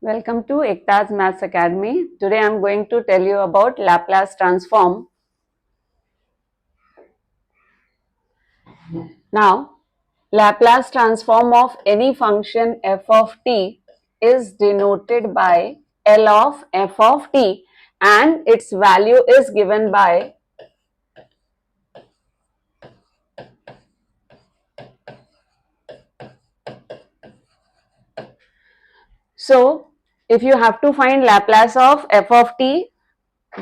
Welcome to Ekta's Maths Academy. Today I am going to tell you about Laplace transform. Now, Laplace transform of any function f of t is denoted by L of f of t and its value is given by so if you have to find Laplace of f of t,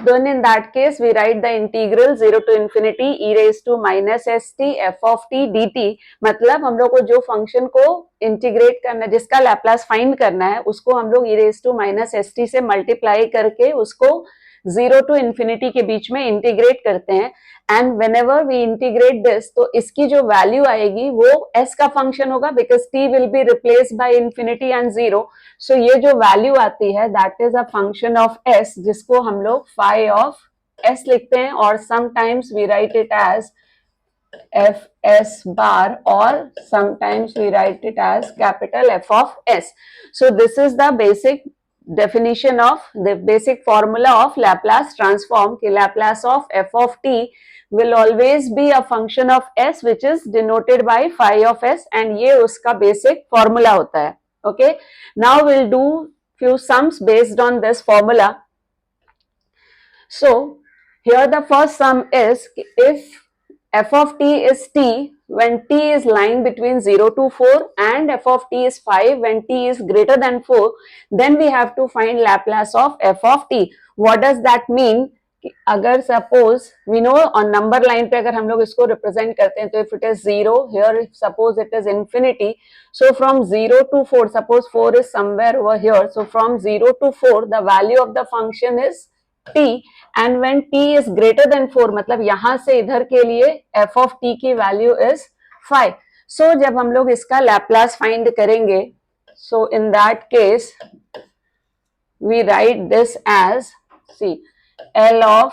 then in that case we write the integral 0 to infinity e raised to minus st f of t dt. मतलब हम लोग को जो function को integrate करना, जिसका Laplace find करना है, उसको हम लोग e raised to minus st से मल्टीप्लाई करके उसको 0 टू इन्फिनिटी के बीच में इंटीग्रेट करते हैं. And whenever we integrate this, तो इसकी जो वैल्यू आएगी वो s का फंक्शन होगा, because t will be replace by infinity and 0. सो ये जो वैल्यू आती है that is a function of s, जिसको हम लोग फाई ऑफ s लिखते हैं, और sometimes we write it as fs bar, or sometimes we write it as capital F of s. So this is the basic definition of the basic formula of Laplace transform. कि Laplace of f of t will always be a function of s which is denoted by phi of s, and ये उसका basic formula होता है. Okay, now we'll do few sums based on this formula. So here the first sum is if f of t is t when t is lying between 0 to 4 and f of t is 5 when t is greater than 4, then we have to find Laplace of f of t. What does that mean? अगर suppose we know on number line पे अगर हम लोग इसको represent करते हैं, तो if it is 0 here, suppose it is infinity, so from 0 to 4, suppose 4 is somewhere over here, so from 0 to 4 the value of the function is t, and when t is greater than 4, मतलब यहां से इधर के लिए f of t की value is 5. So जब हम लोग इसका लैप्लास फाइंड करेंगे, so in that case we write this as see L of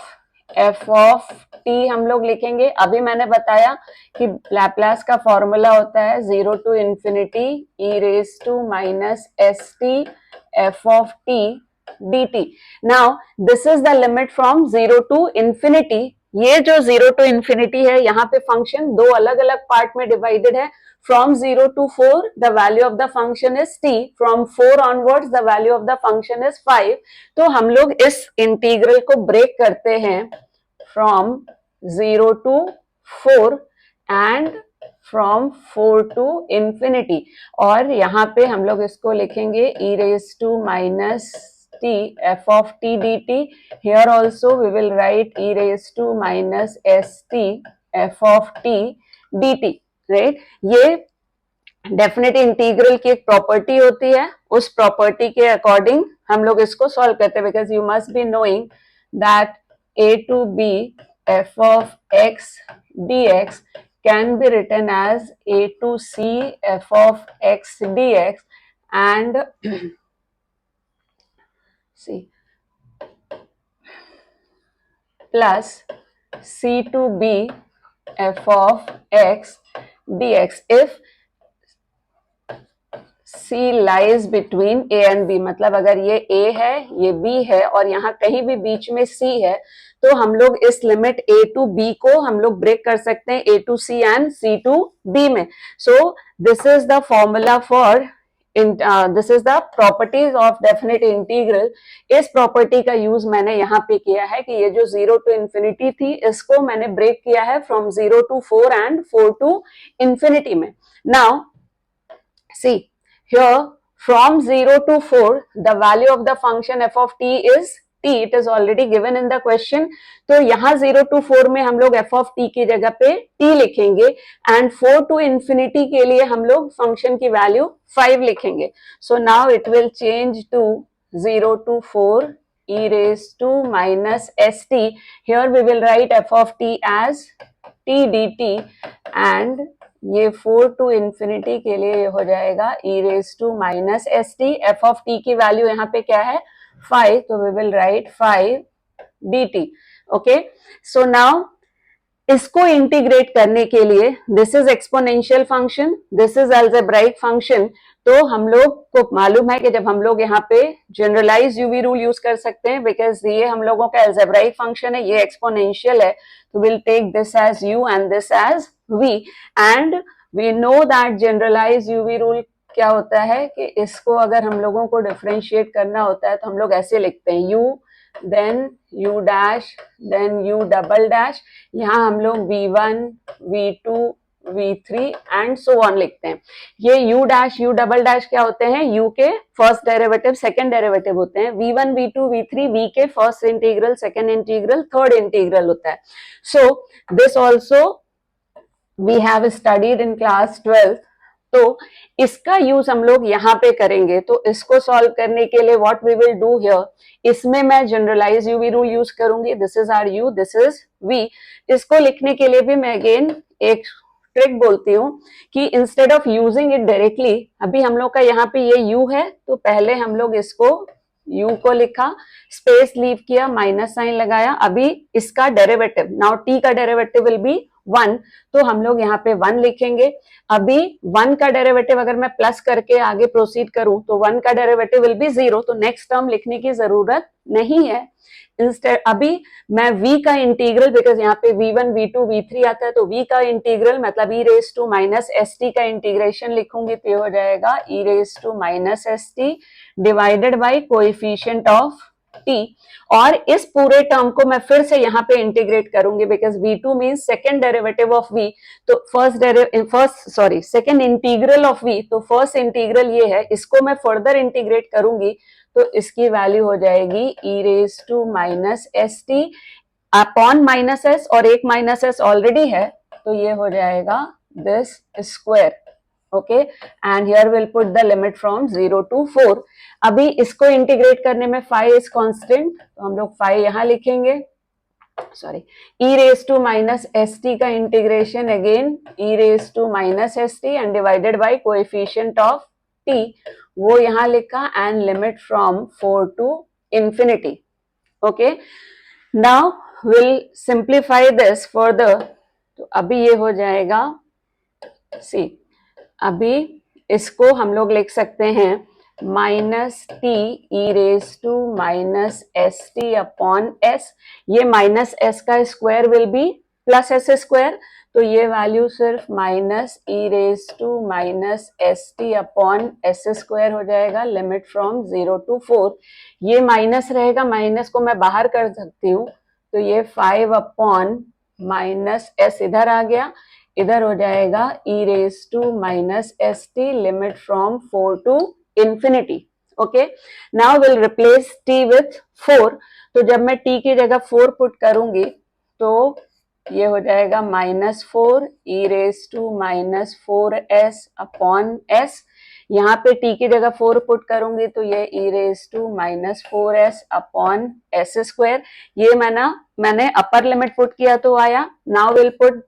f of t हम लोग लिखेंगे. अभी मैंने बताया कि लैप्लास का फॉर्मूला होता है 0 to infinity e raised to minus st f of t dt. Now this is the limit from 0 to infinity. ये जो 0 to infinity है, यहाँ पे फंक्शन दो अलग अलग पार्ट में डिवाइडेड है. From 0 to 4 the value of the function is t, from 4 onwards the value of the function is 5. तो हम लोग इस इंटीग्रल को ब्रेक करते हैं from 0 to 4 and from 4 to infinity, और यहाँ पे हम लोग इसको लिखेंगे e raised to minus t f of t dt. Here also we will write e raised to minus st f of t dt. Right, ये डेफिनेट इंटीग्रल की एक प्रॉपर्टी होती है. उस प्रॉपर्टी के अकॉर्डिंग हम लोग इसको सॉल्व करते हैं, because you must be knowing that a to b f of x dx can be written as a to c f of x dx and see plus c to b f of x dx if C lies between A and B. मतलब अगर ये A है, ये B है, और यहाँ कहीं भी बीच में C है, तो हम लोग इस लिमिट A to B को हम लोग ब्रेक कर सकते हैं A to C and C to B में. So this is the formula for this is the properties of definite integral. इस प्रॉपर्टी का यूज मैंने यहाँ पे किया है कि ये जो 0 to infinity थी, इसको मैंने ब्रेक किया है from 0 to 4 and 4 to infinity में. Now see here from 0 to 4 the value of the function f of t is t. It is already given in the question. तो यहाँ 0 to 4 में हम लोग f of t की जगह पे t लिखेंगे, and 4 to infinity के लिए हम लोग फंक्शन की वैल्यू 5 लिखेंगे. So now it will change to 0 to 4 e raised to minus st. Here we will write f of t as t dt, and ये 4 टू इंफिनिटी के लिए ये हो जाएगा e raised to minus st. f of t की value यहाँ पे क्या है 5, तो we will write 5 dt. Okay, so now इसको इंटीग्रेट करने के लिए this is exponential function, this is algebraic function, तो हम लोग को मालूम है कि जब हम लोग यहाँ पे जनरलाइज यूवी रूल यूज कर सकते हैं, बिकॉज ये हम लोगों का अलजेब्राइक फंक्शन है, ये एक्सपोनेंशियल है, तो will take this as u and this as v, and we know that generalise UV rule क्या होता है कि इसको अगर हम लोगों को डिफरेंशिएट करना होता है तो हम लोग ऐसे लिखते हैं u then u dash then u double dash, यहाँ हम लोग v1 v2 v3 and so on लिखते हैं। ये u dash u double dash क्या होते हैं, u के फर्स्ट डेरिवेटिव सेकंड डेरिवेटिव होते हैं, v1 v2 v3 v के first integral second integral third integral होता है। So this also we have studied in class 12। तो इसका यूज हम लोग यहाँ पे करेंगे, तो इसको सॉल्व करने के लिए what we will do here, इसमें मैं जनरलाइज यूवी रूल यूज करूंगी, this is our u this is v। इसको लिखने के लिए भी मैं अगेन एक ट्रिक बोलती हूँ कि instead of using it directly, अभी हम लोग का यहाँ पे ये u है, तो पहले हम लोग इसको u को लिखा, स्पेस लीव किया, माइनस साइन लगाया, अभी इसका डेरिवेटिव, नाउ t का डेरिवेटिव विल बी 1, तो हम लोग यहाँ पे 1 लिखेंगे। अभी 1 का डेरिवेटिव अगर मैं प्लस करके आगे प्रोसीड करूं तो 1 का डेरिवेटिव विल बी 0, तो नेक्स्ट टर्म लिखने की जरूरत नहीं है। इंस्टेड अभी मैं v का इंटीग्रल, बिकॉज यहाँ पे v1 v2 v3 आता है, तो v का इंटीग्रल मतलब e raise to minus s t का इंटीग्रेशन लिखूंगी, तो ये हो जाएगा e raise to minus s t divided by coefficient of t, और इस पूरे टर्म को मैं फिर से यहाँ पे इंटीग्रेट करूंगी, because v2 means second derivative of v, तो सेकेंड इंटीग्रल ऑफ v, तो फर्स्ट इंटीग्रल ये है, इसको मैं फर्दर इंटीग्रेट करूंगी, तो इसकी वैल्यू हो जाएगी e raise to minus s t upon minus s, और एक माइनस एस ऑलरेडी है, तो ये हो जाएगा this square, okay, and here will put the limit from 0 to 4। अभी इसको इंटीग्रेट करने में फाई इज कांस्टेंट, तो हम लोग फाई यहां लिखेंगे, sorry, e raise to minus s t का integration again e raise to minus s t and divided by coefficient of t, वो यहां लिखा, and limit from 4 to infinity, okay. Now will simplify this further, तो अभी ये हो जाएगा, सी अभी इसको हम लोग लिख सकते हैं minus t e raise to minus s t upon s, ये माइनस एस का square will be plus s square, तो ये वैल्यू सिर्फ minus e raise to minus s t upon s square हो जाएगा, लिमिट फ्रॉम 0 to 4, ये minus रहेगा, minus को मैं बाहर कर सकती हूँ, तो ये 5 अपॉन माइनस एस इधर आ गया, इधर हो जाएगा e raise to minus s t limit from 4 to infinity, okay. Now will replace t with 4, तो जब मैं t की जगह 4 पुट करूंगी तो ये हो जाएगा minus 4 e raise to minus 4s upon s, यहाँ पे t की जगह 4 पुट करूंगी तो ये e raise to minus 4s upon s square, ये मैंने अपर लिमिट पुट किया तो आया, now will put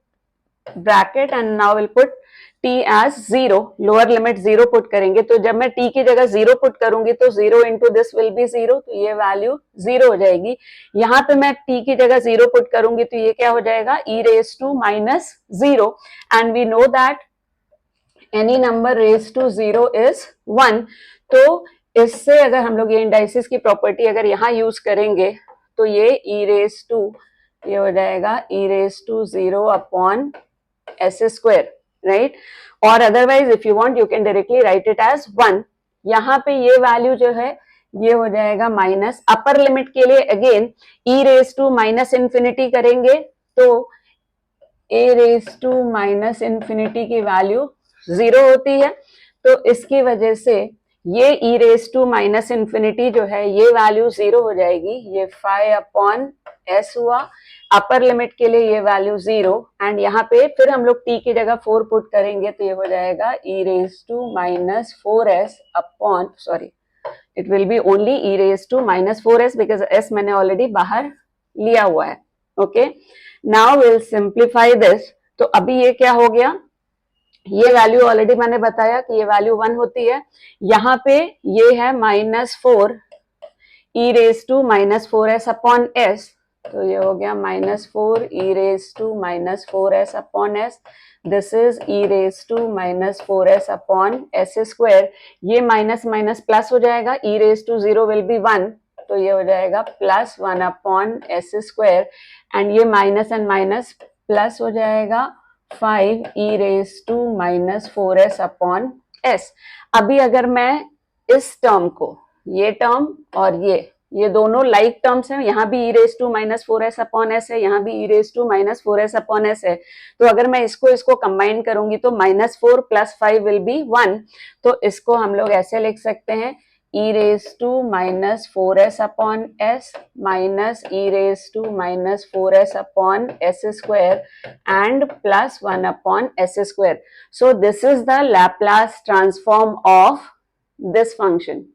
bracket and now will put t as 0, lower limit 0 put करेंगे, तो जब मैं t की जगह 0 पुट करूंगी तो 0 इंटू दिस विल बी 0, तो ये वैल्यू 0 हो जाएगी। यहाँ पे मैं t की जगह 0 पुट करूंगी तो ये क्या हो जाएगा e raise to minus 0, and we know that any number raise to 0 is 1, तो इससे अगर हम लोग ये इंडाइसिस की प्रॉपर्टी अगर यहाँ यूज करेंगे तो ये e रेज टू, ये हो जाएगा e raise to 0 upon s square, right, और otherwise if you want you can directly write it as 1। यहाँ पे ये वैल्यू जो है ये हो जाएगा माइनस, अपर लिमिट के लिए again e raise to minus infinity करेंगे तो a raise to minus infinity की वैल्यू 0 होती है, तो इसकी वजह से ये e raise to minus infinity जो है ये वैल्यू 0 हो जाएगी, ये 5 अपॉन s हुआ, अपर लिमिट के लिए ये वैल्यू 0, एंड यहाँ पे फिर हम लोग t की जगह 4 पुट करेंगे तो ये हो जाएगा e raise to minus 4s upon, sorry, it will be only e raise to minus 4s because s मैंने ऑलरेडी बाहर लिया हुआ है, okay. Now will simplify this, तो अभी ये क्या हो गया, ये वैल्यू ऑलरेडी मैंने बताया कि ये वैल्यू 1 होती है, यहाँ पे ये है minus 4 e raise to minus 4s upon s, तो ये हो गया minus 4 e raise to minus 4s upon s, this is e raise to minus 4s upon s square. ये माइनस माइनस प्लस हो जाएगा, e raise to 0 will be 1, तो ये हो जाएगा plus 1 upon s square, and ये minus and minus plus हो जाएगा 5 e raise to minus 4s upon s. अभी अगर मैं इस टर्म को, ये टर्म और ये दोनों लाइक टर्म्स हैं, यहाँ भी e raise to minus 4s upon s है, यहाँ भी e raise to minus 4s upon s है, तो अगर मैं इसको कंबाइन करूंगी तो माइनस 4 प्लस 5 विल बी 1. तो इसको हम लोग ऐसे लिख सकते हैं e raise to minus 4s upon s minus e raise to minus 4s upon s square and plus 1 upon s square. So this is the Laplace transform of this function.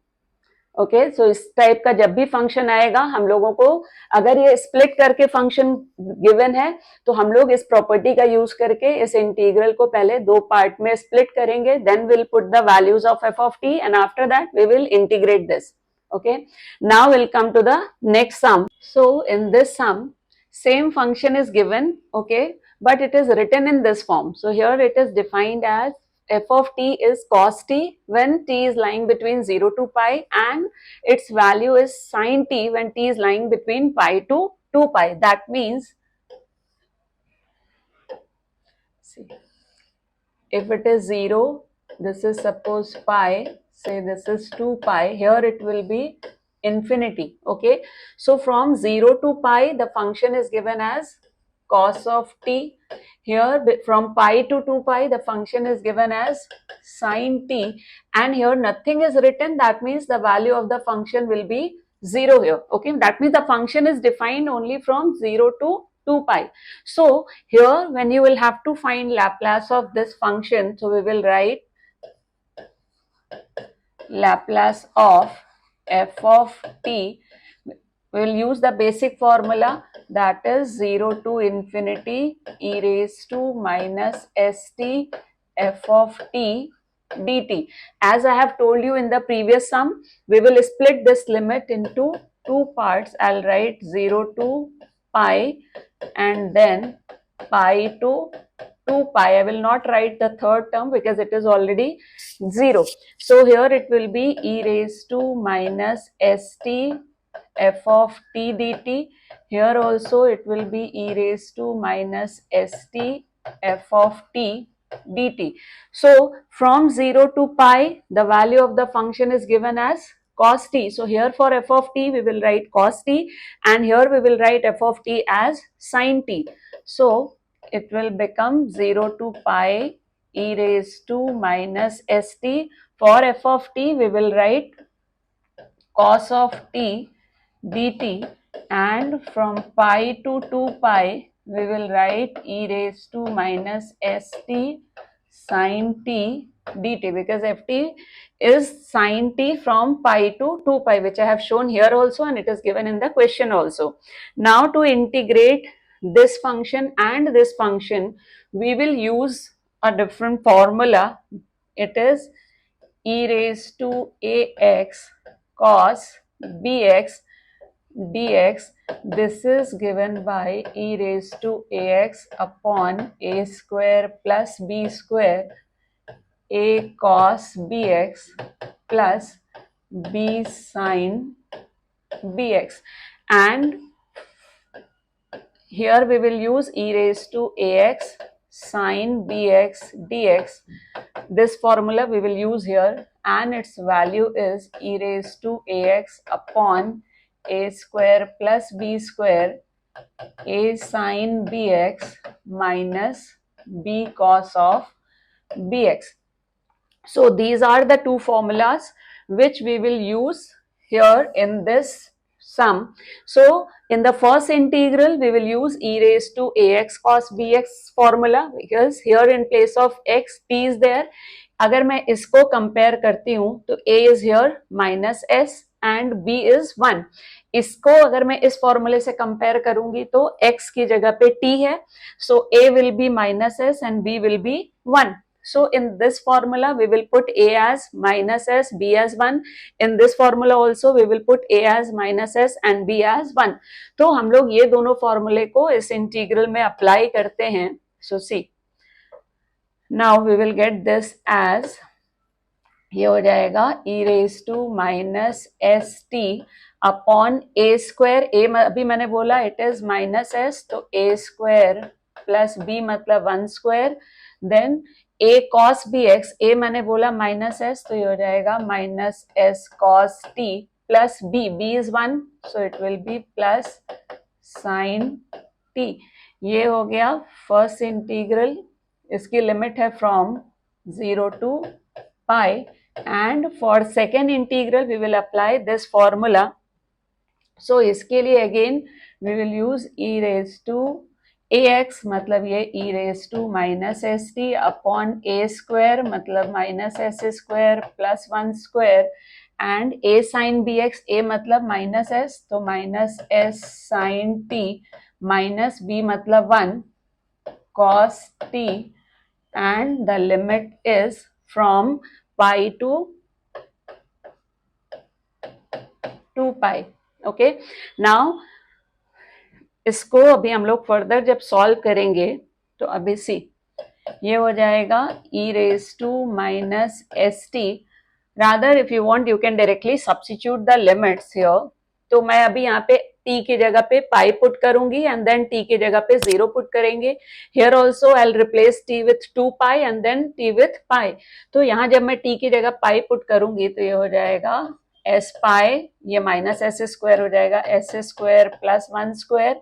Okay, so इस type का जब भी function आएगा हम लोगों को, अगर ये स्प्लिट करके फंक्शन गिवन है तो हम लोग इस प्रॉपर्टी का यूज करके इस इंटीग्रल को पहले दो पार्ट में स्प्लिट करेंगे, then will put the values of f of t and after that we will integrate this. Okay, now we'll come to the next sum. So in this sum, same function is given, okay, but it is written in this form. So here it is defined as f of t is cos t when t is lying between 0 to pi, and its value is sin t when t is lying between pi to 2 pi. That means, see, if it is 0, this is suppose pi, say this is 2 pi, here it will be infinity. Okay, so from 0 to pi the function is given as cos of t. Here from pi to 2 pi the function is given as sin t, and here nothing is written, that means the value of the function will be 0 here. Okay, that means the function is defined only from 0 to 2 pi. So here when you will have to find Laplace of this function, so we will write Laplace of f of t. We will use the basic formula, that is 0 to infinity e raised to minus st f of t dt. As I have told you in the previous sum, we will split this limit into two parts. I'll write 0 to pi and then pi to 2 pi. I will not write the third term because it is already 0. So here it will be e raised to minus st f of t dt. Here also it will be e raised to minus st f of t dt. So from 0 to pi the value of the function is given as cos t. So here for f of t we will write cos t, and here we will write f of t as sin t. So it will become 0 to pi e raised to minus st. For f of t we will write cos of t dt, and from pi to 2 pi we will write e raised to minus st sin t dt, because ft is sin t from pi to 2 pi, which I have shown here also and it is given in the question also. Now to integrate this function and this function, we will use a different formula. It is e raised to ax cos bx dx. This is given by e raised to ax upon a square plus b square a cos bx plus b sin bx, and here we will use e raised to ax sin bx dx. This formula we will use here, and its value is e raised to ax upon a square plus b square a sin bx minus b cos of bx. So these are the two formulas which we will use here in this sum. So in the first integral we will use e raised to ax cos bx formula, because here in place of x t is there. अगर मैं इसको compare करती हूँ तो a is here minus s and b is 1. इसको अगर मैं इस फॉर्मूले से कंपेयर करूंगी तो x की जगह पे t है, so a will be minus s and b will be 1. So in this formula we will put a as minus s, b as 1. In this formula also we will put a as minus s and b as 1. तो हम लोग ये दोनों फॉर्मूले को इस integral में apply करते हैं. So see, now we will get this as, ये हो जाएगा e raise to minus s t upon a square, ए अभी मैंने बोला इट इज माइनस एस, तो ए स्क्वायर प्लस बी मतलब 1 square, then a cos b x, a मैंने बोला माइनस एस, तो ये हो जाएगा minus s cos t plus b, b is 1 so it will be plus sine t. ये हो गया फर्स्ट इंटीग्रल, इसकी लिमिट है from 0 to pi, and for second integral we will apply this formula. So इसके लिए again we will use e raised to ax, मतलब ये e raised to minus st upon a square, मतलब minus s square plus 1 square, and a sin bx, a मतलब minus s, तो minus s sin t minus b मतलब 1 cos t, and the limit is from pi to 2 pi. Okay, now इसको अभी हम लोग further जब solve करेंगे तो अभी सी, ये हो जाएगा e raise to minus s t, rather if you want you can directly substitute the limits here, तो मैं अभी यहाँ पे t की जगह पे पाई पुट करूंगी एंड देन t की जगह पे 0 पुट करेंगे, here also I will replace t with 2 pi and then t with pi, तो यहाँ जब मैं t की जगह पाई पुट करूंगी तो ये हो जाएगा एस पाई, ये माइनस एस स्क्वायर हो जाएगा एस स्क्वायर प्लस 1 स्क्वायर,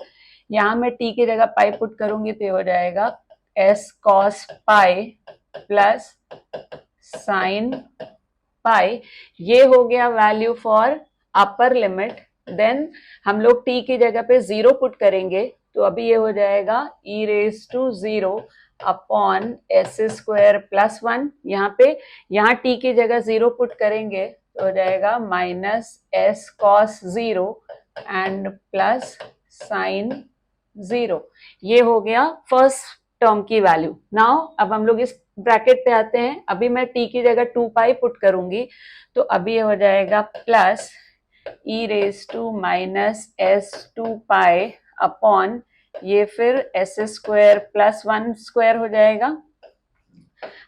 यहाँ मैं t की जगह पाई पुट करूंगी तो ये हो जाएगा s cos pi plus sine pi, ये हो गया value for upper limit, then हम लोग t की जगह पे 0 पुट करेंगे, तो अभी ये हो जाएगा e raise to 0 upon s square plus 1, यहाँ पे यहाँ t की जगह 0 पुट करेंगे तो हो जाएगा minus s cos 0 and plus sign 0, ये हो गया फर्स्ट टर्म की वैल्यू। नाउ अब हम लोग इस ब्रैकेट पे आते हैं, अभी मैं t की जगह 2 पाई पुट करूंगी, तो अभी ये हो जाएगा plus e raise to minus s 2 pi upon ये फिर एस स्क्वायर प्लस 1 स्क्वायर हो जाएगा,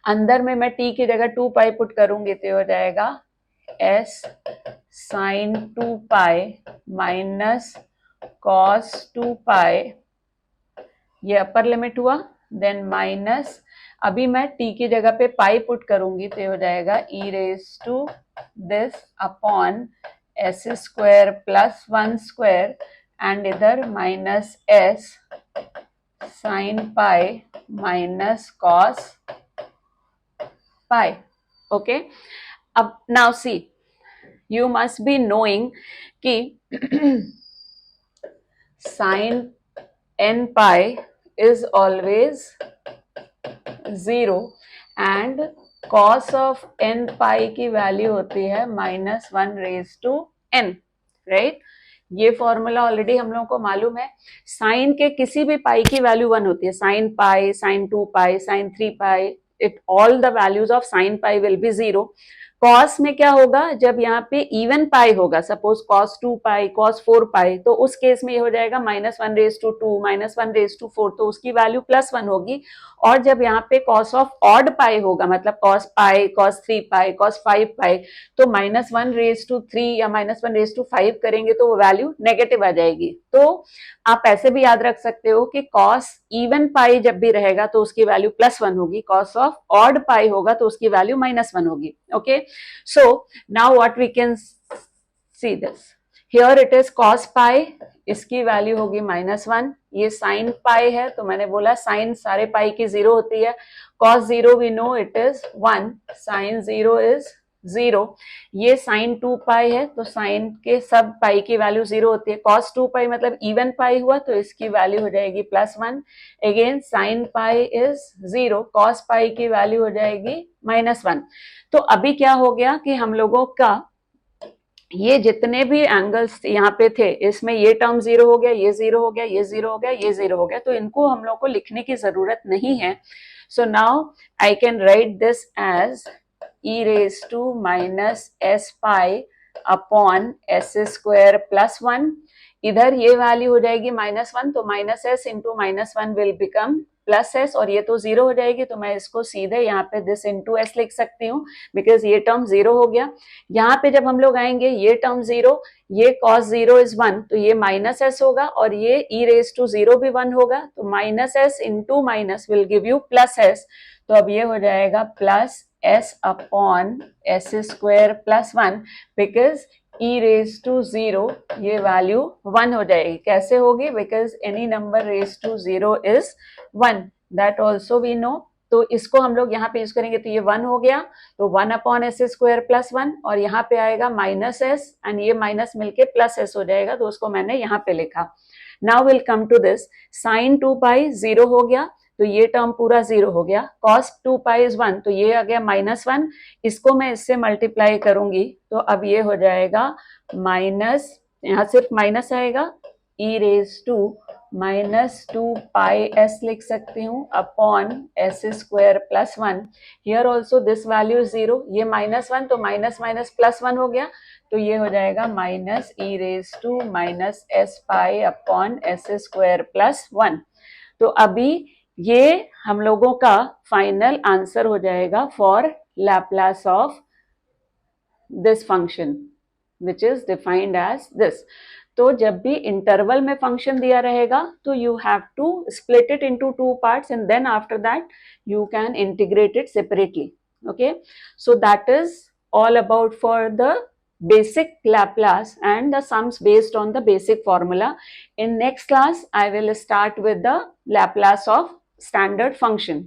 अंदर में मैं t की जगह 2 पाई पुट करूंगी तो हो जाएगा s sine 2 pi minus cos 2 pi, ये अपर लिमिट हुआ, देन माइनस अभी मैं t की जगह पे पाई पुट करूंगी तो हो जाएगा e raise to this upon s square plus 1 square and इधर minus s sine pi minus cos pi. Okay, अब now see, you must be knowing कि sine n pi is always 0 and cos of n pi की value होती है minus 1 raise to n, right, ये formula already हम लोगों को मालूम है, साइन के किसी भी पाई की वैल्यू 1 होती है, sine pi, sine 2 pi, sine 3 pi, it all the values of sine pi will be 0। Cos में क्या होगा, जब यहाँ पे इवन पाई होगा, suppose cos 2 pi, cos 4 pi, तो उस केस में ये हो जाएगा minus 1 raise to 2, minus 1 raise to 4, तो उसकी वैल्यू प्लस 1 होगी, और जब यहाँ पे कॉस ऑफ ऑड पाई होगा, मतलब कॉस पाई, कॉस 3 पाई, कॉस 5 पाई, तो माइनस 1 रेज टू 3 या माइनस 1 रेज टू 5 करेंगे तो वो वैल्यू नेगेटिव आ जाएगी। तो आप ऐसे भी याद रख सकते हो कि कॉस इवन पाई जब भी रहेगा तो उसकी वैल्यू प्लस 1 होगी, कॉस ऑफ ऑड पाई होगा तो उसकी वैल्यू माइनस 1 होगी। Okay, so now what we can see this, here it is cos pi, इसकी वैल्यू होगी -1, ये sin pi है, तो मैंने बोला sin सारे पाई की 0 होती है, cos 0 we know it is 1, sin 0 is 0, ये sin 2 पाई है, तो sin के सब पाई की वैल्यू 0 होती है, cos 2 पाई मतलब इवन पाई हुआ तो इसकी वैल्यू हो जाएगी +1, again sin pi is 0, cos पाई की वैल्यू हो जाएगी -1। तो अभी क्या हो गया कि हम लोगों का ये जितने भी एंगल्स यहाँ पे थे, इसमें ये टर्म 0 हो गया, ये 0 हो गया, ये 0 हो गया, ये 0 हो गया, तो इनको हम लोग को लिखने की जरूरत नहीं है। So now I can write this as e raise to minus s pi upon s square +1, इधर ये वैल्यू हो जाएगी -1, तो -s into -1 will become plus s और ये तो जीरो हो जाएगी, तो मैं इसको सीधे यहाँ पे दिस इंटू एस लिख सकती हूँ बिकॉज ये टर्म जीरो हो गया। यहाँ पे जब हम लोग आएंगे ये टर्म जीरो, ये कॉस जीरो इज वन, तो ये माइनस एस होगा और ये ई रेज टू जीरो भी वन होगा, तो minus s into minus will give you plus s. तो अब ये हो जाएगा plus s upon s square plus one, because e raise to zero ये वैल्यू वन हो जाएगी। कैसे होगी? Because any number raise to zero is one, that also we know. तो इसको हम लोग यहाँ पे यूज करेंगे तो ये वन हो गया, तो one upon s square plus one, और यहाँ पे आएगा माइनस एस एंड ये माइनस मिलके प्लस एस हो जाएगा, तो उसको मैंने यहाँ पे लिखा। Now will come to this, sine two pi zero हो गया, तो ये टर्म पूरा जीरो हो गया। Cos two pi is one, तो ये आ गया माइनस वन, इसको मैं इससे मल्टीप्लाई करूंगी तो अब ये हो जाएगा माइनस, यहाँ सिर्फ माइनस आएगा, e raise to minus two pi s लिख सकती हूँ upon s square plus one. Here also this value is zero, ये माइनस वन तो माइनस माइनस प्लस वन हो गया, तो ये हो जाएगा minus e raise to minus s pi upon s square plus one. तो अभी ये हम लोगों का फाइनल आंसर हो जाएगा for Laplace of this function which is defined as this. तो जब भी इंटरवल में फंक्शन दिया रहेगा तो you have to split it into two parts and then after that you can integrate it separately. Okay, so that is all about for the basic Laplace and the sums based on the basic formula. In next class I will start with the Laplace of standard function.